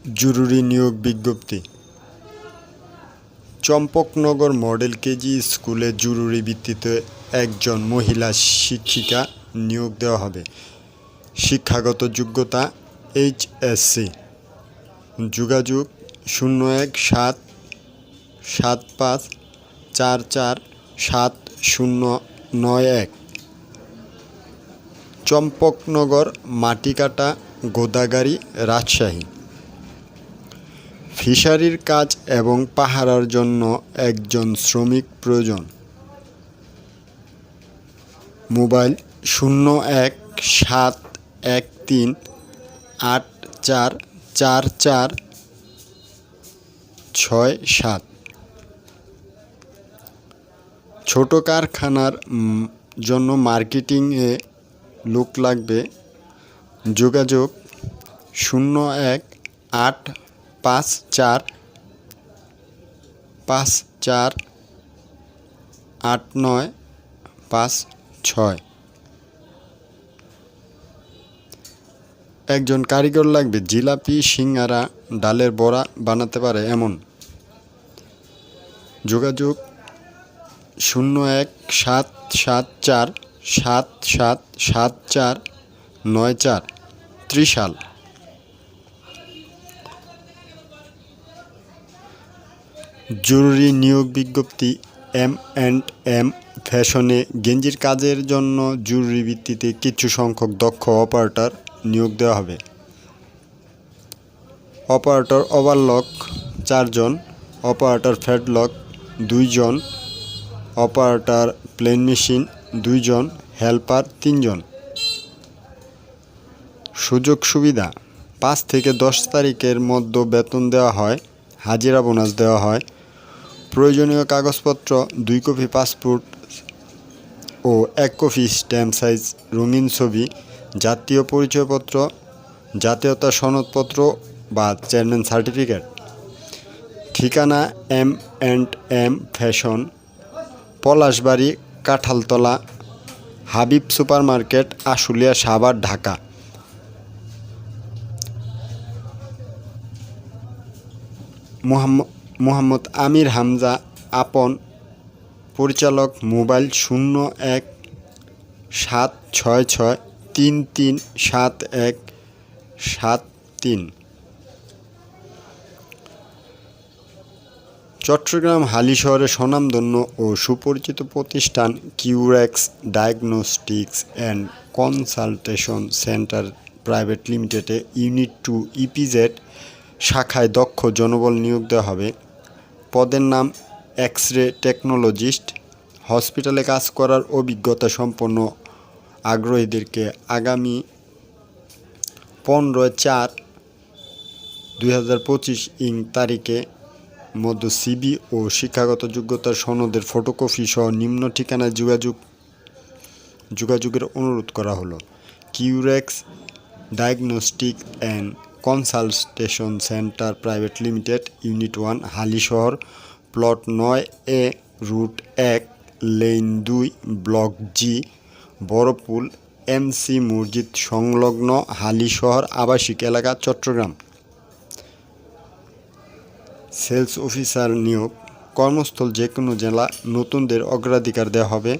জরুরি নিয়োগ বিজ্ঞপ্তি। চম্পকনগর মডেল কেজি স্কুলে জরুরি ভিত্তিতে একজন মহিলা শিক্ষিকা নিয়োগ দেওয়া হবে। শিক্ষাগত যোগ্যতা HSC। যোগাযোগ 01-775447091। চম্পকনগর, মাটিকাটা, গোদাগাড়ী, রাজশাহী। ফিশারির কাজ এবং পাহারার জন্য একজন শ্রমিক প্রয়োজন। মোবাইল 01-713-844467। ছোট কারখানার জন্য মার্কেটিংয়ে লোক লাগবে। যোগাযোগ 01-854-548956। একজন কারিগর লাগবে, জিলাপি, সিঙ্গারা, ডালের বড়া বানাতে পারে এমন। যোগাযোগ 01-774-777494 ত্রিশাল। জরুরি নিয়োগ বিজ্ঞপ্তি। M&M ফ্যাশনে গেঞ্জির কাজের জন্য জরুরি ভিত্তিতে কিছু সংখ্যক দক্ষ অপারেটর নিয়োগ দেওয়া হবে। অপারেটর ওভারলক 4 জন, অপারেটর ফ্যাডলক 2 জন, অপারেটর প্লেন মেশিন 2 জন, হেল্পার 3 জন। সুযোগ সুবিধা: 5 থেকে 10 তারিখের মধ্যে বেতন দেওয়া হয়, হাজিরা বোনাস দেওয়া হয়। প্রয়োজনীয় কাগজপত্র: 2 কপি পাসপোর্ট ও 1 কপি স্ট্যাম্প সাইজ রঙিন ছবি, জাতীয় পরিচয়পত্র, জাতীয়তা সনদপত্র বা চেয়ারম্যান সার্টিফিকেট। ঠিকানা: M&M fashion, Palashbari, Kanthaltala, Habib super market, Ashulia, Savar, Dhaka. Mohammad Amir Hamza Apon, পরিচালক। মোবাইল 01-766-337173। চট্টগ্রাম হালিশহরের স্বনামধন্য ও সুপরিচিত প্রতিষ্ঠান Curex diagnostics and consultation centre private লিমিটেডে ইউনিট 2 EPZ শাখায় দক্ষ জনবল নিয়োগ দেওয়া হবে। পদের নাম এক্স-রে টেকনোলজিস্ট। হসপিটালে কাজ করার অভিজ্ঞতা সম্পন্ন আগ্রহীদেরকে আগামী 15/4/2025 তারিখে মধ্যে CV ও শিক্ষাগত যোগ্যতার সনদের ফটোকপি সহ নিম্ন ঠিকানায় যোগাযোগের অনুরোধ করা হলো। Curex diagnostic and consultation centre private limited, unit 1, Halishahar, plot 9A, route 1, lane 2, block G, Boropul, MC মসজিদ সংলগ্ন, হালিশহর আবাসিক এলাকা, চট্টগ্রাম। সেলস অফিসার নিয়োগ। কর্মস্থল যে কোনো জেলা। নতুনদের অগ্রাধিকার দেওয়া হবে।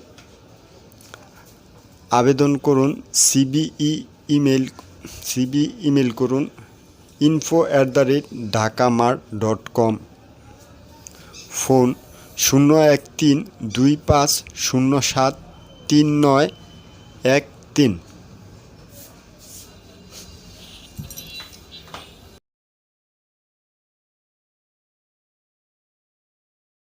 আবেদন করুন। CV ইমেল করুন info@dhakamart.com। ফোন 01-325-07-3913।